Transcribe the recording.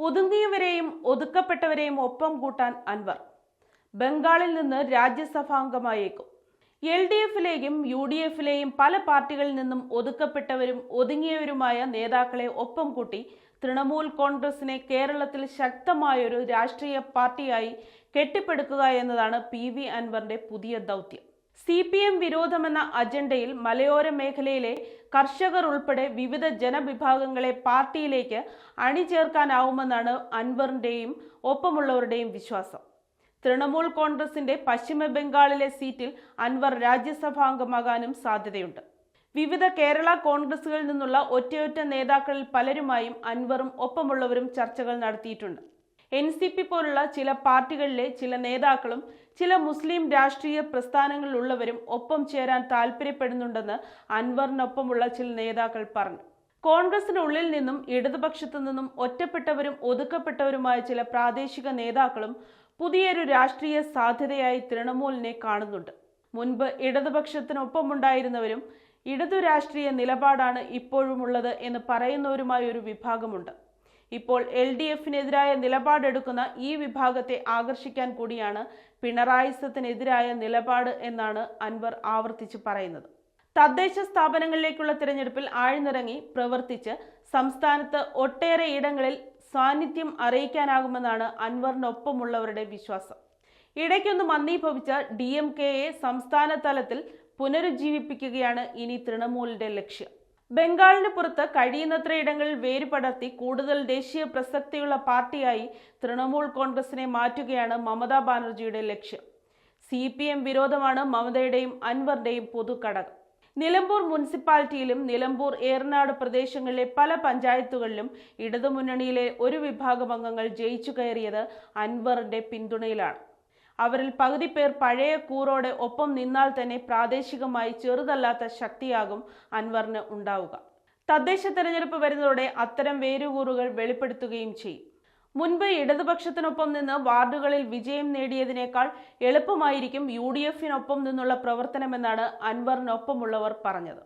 ഒതുങ്ങിയവരെയും ഒതുക്കപ്പെട്ടവരെയും ഒപ്പം കൂട്ടാൻ അൻവർ ബംഗാളിൽ നിന്ന് രാജ്യസഭാംഗമായേക്കും. LDF-ലെയും UDF-ലെയും പല പാർട്ടികളിൽ നിന്നും ഒതുക്കപ്പെട്ടവരും ഒതുങ്ങിയവരുമായ നേതാക്കളെ ഒപ്പം കൂട്ടി തൃണമൂൽ കോൺഗ്രസിനെ കേരളത്തിൽ ശക്തമായൊരു രാഷ്ട്രീയ പാർട്ടിയായി കെട്ടിപ്പടുക്കുക എന്നതാണ് PV അൻവറിന്റെ പുതിയ ദൗത്യം. CPM വിരോധമെന്ന അജണ്ടയിൽ മലയോര മേഖലയിലെ കർഷകർ ഉൾപ്പെടെ വിവിധ ജനവിഭാഗങ്ങളെ പാർട്ടിയിലേക്ക് അണിചേർക്കാനാവുമെന്നാണ് അൻവറിന്റെയും ഒപ്പമുള്ളവരുടെയും വിശ്വാസം. തൃണമൂൽ കോൺഗ്രസിന്റെ പശ്ചിമ ബംഗാളിലെ സീറ്റിൽ അൻവർ രാജ്യസഭാംഗമാകാനും സാധ്യതയുണ്ട്. വിവിധ കേരള കോൺഗ്രസുകളിൽ നിന്നുള്ള ഒറ്റയൊറ്റ നേതാക്കളിൽ പലരുമായും അൻവറും ഒപ്പമുള്ളവരും ചർച്ചകൾ നടത്തിയിട്ടുണ്ട്. NCP പോലുള്ള ചില പാർട്ടികളിലെ ചില നേതാക്കളും ചില മുസ്ലിം രാഷ്ട്രീയ പ്രസ്ഥാനങ്ങളിലുള്ളവരും ഒപ്പം ചേരാൻ താല്പര്യപ്പെടുന്നുണ്ടെന്ന് അൻവറിനൊപ്പമുള്ള ചില നേതാക്കൾ പറഞ്ഞു. കോൺഗ്രസിനുള്ളിൽ നിന്നും ഇടതുപക്ഷത്തു നിന്നും ഒറ്റപ്പെട്ടവരും ഒതുക്കപ്പെട്ടവരുമായ ചില പ്രാദേശിക നേതാക്കളും പുതിയൊരു രാഷ്ട്രീയ സാധ്യതയായി തൃണമൂലിനെ കാണുന്നുണ്ട്. മുൻപ് ഇടതുപക്ഷത്തിനൊപ്പമുണ്ടായിരുന്നവരും ഇടതു രാഷ്ട്രീയ നിലപാടാണ് ഇപ്പോഴുമുള്ളത് എന്ന് പറയുന്നവരുമായ ഒരു വിഭാഗമുണ്ട്. ഇപ്പോൾ LDF-നെതിരായ നിലപാടെടുക്കുന്ന ഈ വിഭാഗത്തെ ആകർഷിക്കാൻ കൂടിയാണ് പിണറായിസത്തിനെതിരായ നിലപാട് എന്നാണ് അൻവർ ആവർത്തിച്ച് പറയുന്നത്. തദ്ദേശ സ്ഥാപനങ്ങളിലേക്കുള്ള തിരഞ്ഞെടുപ്പിൽ ആഴ്ന്നിറങ്ങി പ്രവർത്തിച്ച് സംസ്ഥാനത്ത് ഒട്ടേറെ ഇടങ്ങളിൽ സാന്നിധ്യം അറിയിക്കാനാകുമെന്നാണ് അൻവറിനൊപ്പമുള്ളവരുടെ വിശ്വാസം. ഇടയ്ക്കൊന്ന് മന്ദീഭവിച്ച DMK-യെ സംസ്ഥാന തലത്തിൽ പുനരുജ്ജീവിപ്പിക്കുകയാണ് ഇനി തൃണമൂലിന്റെ ലക്ഷ്യം. ബംഗാളിന് പുറത്ത് കഴിയുന്നത്ര ഇടങ്ങളിൽ വേരുപടർത്തി കൂടുതൽ ദേശീയ പ്രസക്തിയുള്ള പാർട്ടിയായി തൃണമൂൽ കോൺഗ്രസിനെ മാറ്റുകയാണ് മമതാ ബാനർജിയുടെ ലക്ഷ്യം. CPM വിരോധമാണ് മമതയുടെയും അൻവറിന്റെയും പൊതുഘടകം. നിലമ്പൂർ മുനിസിപ്പാലിറ്റിയിലും നിലമ്പൂർ ഏറനാട് പ്രദേശങ്ങളിലെ പല പഞ്ചായത്തുകളിലും ഇടതുമുന്നണിയിലെ ഒരു വിഭാഗം അംഗങ്ങൾ ജയിച്ചു കയറിയത് അൻവറിന്റെ പിന്തുണയിലാണ്. അവരിൽ പകുതി പേർ പഴയ കൂറോടെ ഒപ്പം നിന്നാൽ തന്നെ പ്രാദേശികമായി ചെറുതല്ലാത്ത ശക്തിയാകും അൻവറിന് ഉണ്ടാവുക. തദ്ദേശ തെരഞ്ഞെടുപ്പ് വരുന്നതോടെ അത്തരം വേരുകൂറുകൾ വെളിപ്പെടുത്തുകയും ചെയ്യും. മുൻപ് ഇടതുപക്ഷത്തിനൊപ്പം നിന്ന് വാർഡുകളിൽ വിജയം നേടിയതിനേക്കാൾ എളുപ്പമായിരിക്കും UDF-നൊപ്പം നിന്നുള്ള പ്രവർത്തനമെന്നാണ് അൻവറിനൊപ്പമുള്ളവർ പറഞ്ഞത്.